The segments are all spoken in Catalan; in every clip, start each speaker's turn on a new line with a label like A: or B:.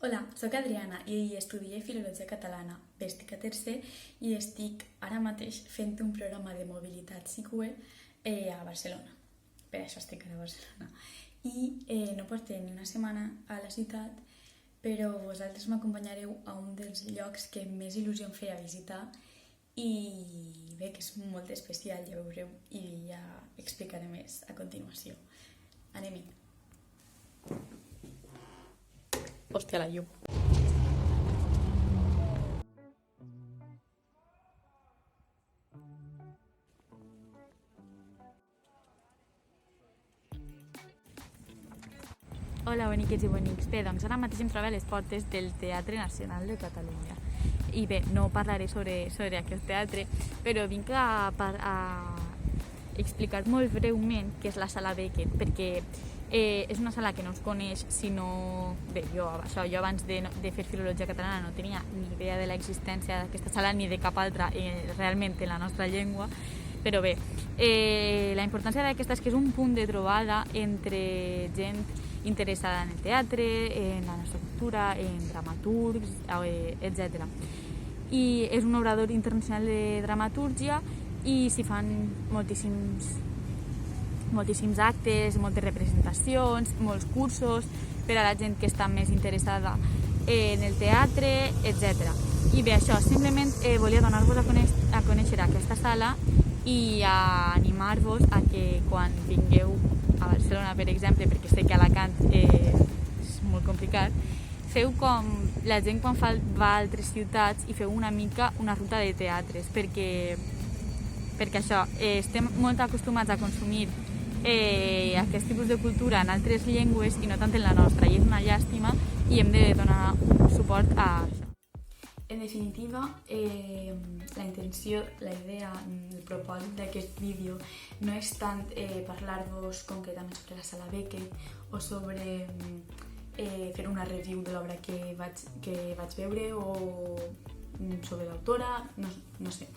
A: Hola, sóc Adriana i estudio Filologia Catalana. Bé, estic a tercer i estic ara mateix fent un programa de mobilitat psicoe a Barcelona. Per això estic ara a Barcelona. I no porto ni una setmana a la ciutat, però vosaltres m'acompanyareu a un dels llocs que més il·lusió em feia visitar i bé, que és molt especial, ja veureu, i ja explicaré més a continuació. Anem-hi. Hòstia, la llum. Hola, boniquets i bonics. Bé, doncs ara mateix em trobo a les portes del Teatre Nacional de Catalunya. I bé, no parlaré sobre aquest teatre, però vinc a explicar molt breument què és la Sala Beckett, perquè és una sala que no es coneix, sinó... Bé, jo abans de fer Filologia Catalana no tenia ni idea de l'existència d'aquesta sala ni de cap altra realment en la nostra llengua, però bé, la importància d'aquesta és que és un punt de trobada entre gent interessada en el teatre, en la nostra cultura, en dramaturgs, etc. I és un obrador internacional de dramatúrgia i s'hi fan moltíssims actes, moltes representacions, molts cursos per a la gent que està més interessada en el teatre, etc. I bé, això, simplement volia donar-vos a conèixer aquesta sala i a animar-vos a que quan vingueu a Barcelona, per exemple, perquè sé que a Alacant és molt complicat, feu com la gent quan va a altres ciutats i feu una mica una ruta de teatres, perquè això, estem molt acostumats a consumir aquest tipus de cultura en altres llengües i no tant en la nostra, i és una llàstima i hem de donar suport a això. En definitiva, la intenció, la idea, el propòsit d'aquest vídeo no és tant parlar-vos concretament sobre la Sala Beckett o sobre fer una review de l'obra que vaig veure o sobre l'autora, no sé.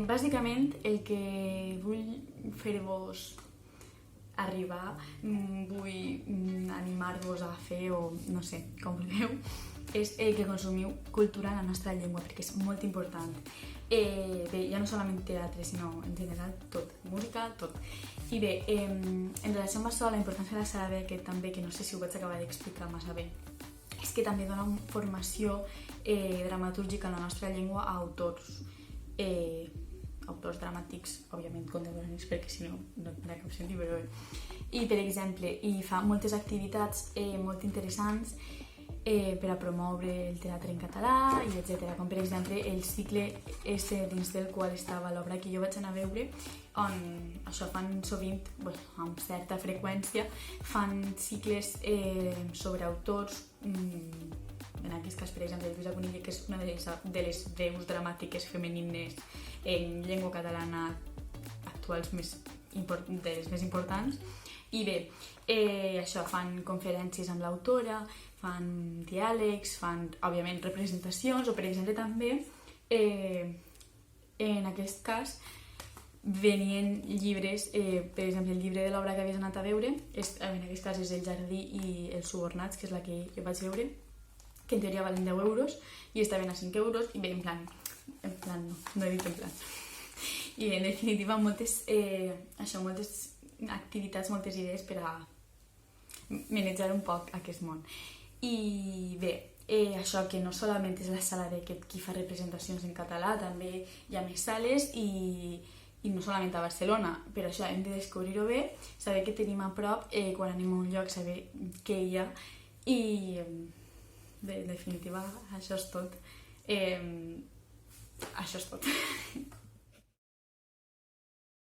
A: Bàsicament, el que vull fer-vos arribar, vull animar-vos a fer, o no sé, com vulgueu, és que consumiu cultura en la nostra llengua, perquè és molt important. Bé, ja no solament teatre, sinó en general tot, música, tot. I bé, en relació amb això, la importància de la Sala Beckett també, que no sé si ho vaig acabar d'explicar massa bé, és que també dona formació dramatúrgica en la nostra llengua a autors dramàtics, òbviament contemporanis, perquè si no, no tindrà cap sentit, però bé. I, per exemple, fa moltes activitats molt interessants per a promoure el teatre en català, i etc. Com, per exemple, el cicle dins del qual estava l'obra que jo vaig anar a veure, on això fan sovint, amb certa freqüència, fan cicles sobre autors, en aquest cas, per exemple, Lluïsa Conill, que és una de les veus dramàtiques femenines en llengua catalana actuals de les més importants. I bé, això, fan conferències amb l'autora, fan diàlegs, fan, òbviament, representacions, o, per exemple, també, en aquest cas, venien llibres, per exemple, el llibre de l'obra que havies anat a veure, en aquest cas és El jardí i els subornats, que és la que jo vaig veure, que en teoria valen 10 euros, i estaven a 5 euros, i bé, en plan no he dit en plan. I en definitiva, moltes activitats, moltes idees per a manejar un poc aquest món. I bé, això que no solament és la Sala Beckett qui fa representacions en català, també hi ha més sales i no solament a Barcelona, però això hem de descobrir-ho bé, saber què tenim a prop quan anem a un lloc, saber què hi ha, i bé, en definitiva, això és tot. Això és tot.